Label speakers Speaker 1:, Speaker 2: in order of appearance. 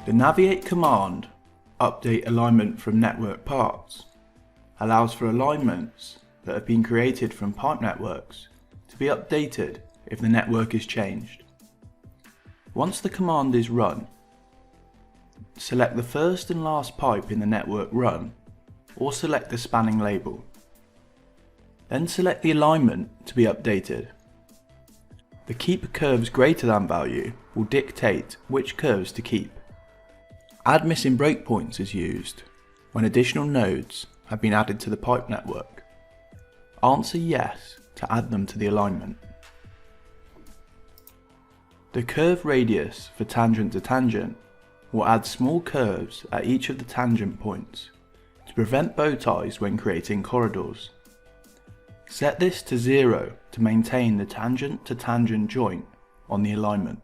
Speaker 1: The Naviate command, update alignment from network parts, allows for alignments that have been created from pipe networks to be updated if the network is changed. Once the command is run, select the first and last pipe in the network run, or select the spanning label. Then select the alignment to be updated. The keep curves greater than value will dictate which curves to keep. Add missing breakpoints is used when additional nodes have been added to the pipe network. Answer yes to add them to the alignment. The curve radius for tangent to tangent will add small curves at each of the tangent points to prevent bow ties when creating corridors. Set this to 0 to maintain the tangent to tangent joint on the alignment.